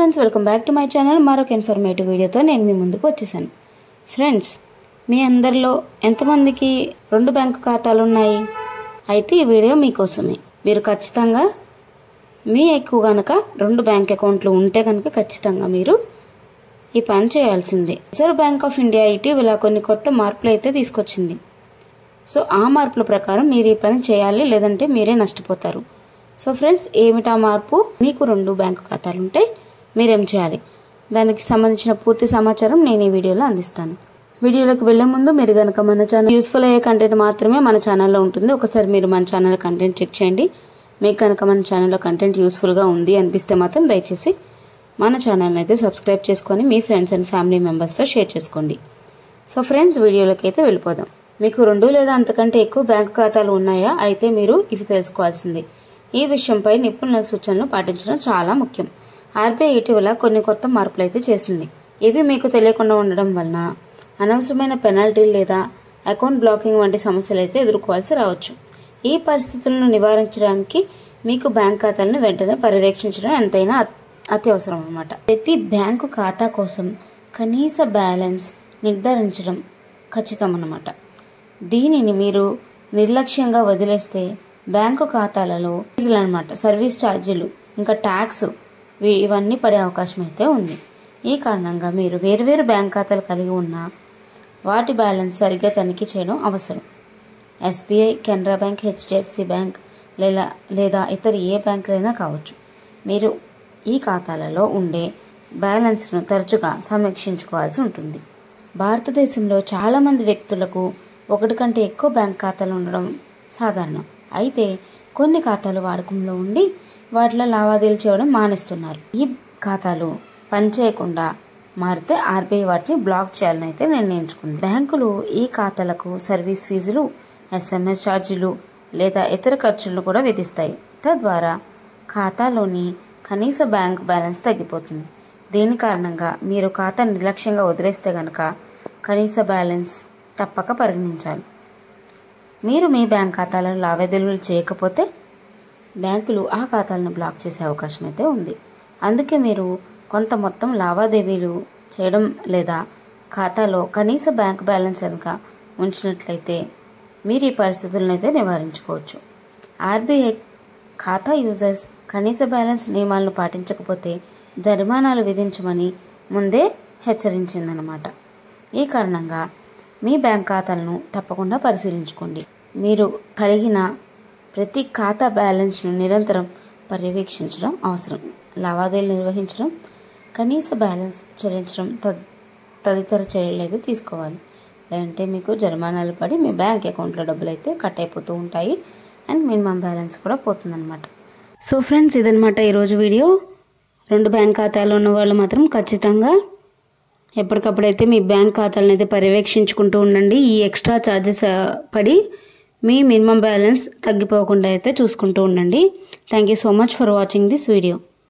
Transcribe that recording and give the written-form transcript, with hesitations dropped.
Friends, welcome back to my channel. మరొక informative వీడియోతో నేను మీ ముందుకు వచ్చేసాను. ఫ్రెండ్స్, మీ అందరిలో ఎంతమందికి 2 బ్యాంకు ఖాతాలు ఉన్నాయి? అయితే ఈ వీడియో మీకోసమే. మీరు ఖచ్చితంగా మీకు గనక 2 బ్యాంక్ అకౌంట్లు ఉంటే కనుక ఖచ్చితంగా మీరు ఈ పని చేయాల్సిందే. రిజర్వ్ బ్యాంక్ ఆఫ్ ఇండియా ఇటీవల కొన్ని కొత్త మార్పులు అయితే తీసుకొచ్చింది. సో ఆ మార్పుల ప్రకారం మీరు ఈ పని చేయాలి, లేదంటే మీరే నష్టపోతారు. సో ఫ్రెండ్స్, ఏమిటా మార్పు? మీకు 2 బ్యాంకు ఖాతాలు ఉంటే మీరేం చేయాలి, దానికి సంబంధించిన పూర్తి సమాచారం నేను ఈ వీడియోలో అందిస్తాను. వీడియోలోకి వెళ్లే ముందు మీరు కనుక మన ఛానల్ యూస్ఫుల్ అయ్యే కంటెంట్ మాత్రమే మన ఛానల్లో ఉంటుంది. ఒకసారి మీరు మన ఛానల్ కంటెంట్ చెక్ చేయండి. మీకు కనుక మన ఛానల్లో కంటెంట్ యూస్ఫుల్గా ఉంది అనిపిస్తే మాత్రం దయచేసి మన ఛానల్ని అయితే సబ్స్క్రైబ్ చేసుకొని మీ ఫ్రెండ్స్ అండ్ ఫ్యామిలీ మెంబర్స్తో షేర్ చేసుకోండి. సో ఫ్రెండ్స్, వీడియోలోకి అయితే వెళ్ళిపోదాం. మీకు 2 లేదా అంతకంటే ఎక్కువ బ్యాంకు ఖాతాలు ఉన్నాయా? అయితే మీరు ఇవి తెలుసుకోవాల్సింది. ఈ విషయంపై నిపుణుల సూచనలు పాటించడం చాలా ముఖ్యం. ఆర్బీఐ ఇటీవల కొన్ని కొత్త మార్పులు అయితే చేసింది. ఇవి మీకు తెలియకుండా ఉండడం వలన అనవసరమైన పెనాల్టీలు లేదా అకౌంట్ బ్లాకింగ్ వంటి సమస్యలు అయితే ఎదుర్కోవాల్సి రావచ్చు. ఈ పరిస్థితులను నివారించడానికి మీకు బ్యాంక్ ఖాతాలను వెంటనే పర్యవేక్షించడం ఎంతైనా అత్యవసరం అన్నమాట. ప్రతి బ్యాంకు ఖాతా కోసం కనీస బ్యాలెన్స్ నిర్ధారించడం ఖచ్చితం అన్నమాట. దీనిని మీరు నిర్లక్ష్యంగా వదిలేస్తే బ్యాంకు ఖాతాలలో ఫీజులు అన్నమాట, సర్వీస్ ఛార్జీలు, ఇంకా ట్యాక్స్ ఇవన్నీ పడే అవకాశం అయితే ఉంది. ఈ కారణంగా మీరు వేరువేరు బ్యాంక్ ఖాతాలు కలిగి ఉన్న వాటి బ్యాలెన్స్ సరిగ్గా తనిఖీ చేయడం అవసరం. SBI, Canara bank, HDFC bank లేదా ఇతర ఏ బ్యాంకులైనా కావచ్చు. మీరు ఈ ఖాతాలలో ఉండే బ్యాలెన్స్ను తరచుగా సమీక్షించుకోవాల్సి ఉంటుంది. భారతదేశంలో చాలామంది వ్యక్తులకు 1 కంటే ఎక్కువ బ్యాంక్ ఖాతాలు ఉండడం సాధారణం. అయితే కొన్ని ఖాతాలు వాడకంలో ఉండి వాటిలో లావాదేవీలు చేయడం మానేస్తున్నారు. ఈ ఖాతాలు పనిచేయకుండా మారితే ఆర్బీఐ వాటిని బ్లాక్ చేయాలని అయితే నిర్ణయించుకుంది. బ్యాంకులు ఈ ఖాతాలకు సర్వీస్ ఫీజులు, ఎస్ఎంఎస్ ఛార్జీలు లేదా ఇతర ఖర్చులను కూడా విధిస్తాయి. తద్వారా ఖాతాలోని కనీస బ్యాంక్ బ్యాలెన్స్ తగ్గిపోతుంది. దీని కారణంగా మీరు ఖాతా నిర్లక్ష్యంగా వదిలేస్తే గనక కనీస బ్యాలెన్స్ తప్పక పరిగణించాలి. మీరు మీ బ్యాంక్ ఖాతాలను లావాదేవీలు చేయకపోతే బ్యాంకులు ఆ ఖాతాలను బ్లాక్ చేసే అవకాశం అయితే ఉంది. అందుకే మీరు కొంత మొత్తం లావాదేవీలు చేయడం లేదా ఖాతాలో కనీస బ్యాంక్ బ్యాలెన్స్ కనుక ఉంచినట్లయితే మీరు ఈ పరిస్థితులను అయితే నివారించుకోవచ్చు. ఆర్బీఐ ఖాతా యూజర్స్ కనీస బ్యాలెన్స్ నియమాలను పాటించకపోతే జరిమానాలు విధించమని ముందే హెచ్చరించిందనమాట. ఈ కారణంగా మీ బ్యాంక్ ఖాతాలను తప్పకుండా పరిశీలించుకోండి. మీరు కలిగిన ప్రతి ఖాతా బ్యాలెన్స్ను నిరంతరం పర్యవేక్షించడం అవసరం. లావాదేవీలు నిర్వహించడం, కనీస బ్యాలెన్స్ చెల్లించడం తదితర చర్యలు అయితే తీసుకోవాలి. లేదంటే మీకు జరిమానాలు పడి మీ బ్యాంక్ అకౌంట్లో డబ్బులు అయితే కట్ అయిపోతూ ఉంటాయి అండ్ మినిమం బ్యాలెన్స్ కూడా పోతుందన్నమాట. సో ఫ్రెండ్స్, ఇదనమాట ఈరోజు వీడియో. 2 బ్యాంక్ ఖాతాలు ఉన్న వాళ్ళు మాత్రం ఖచ్చితంగా ఎప్పటికప్పుడైతే మీ బ్యాంక్ ఖాతాలను అయితే పర్యవేక్షించుకుంటూ ఉండండి. ఈ ఎక్స్ట్రా ఛార్జెస్ పడి మీ మినిమం బ్యాలెన్స్ తగ్గిపోకుండా అయితే చూసుకుంటూ ఉండండి. Thank you so much for watching this video.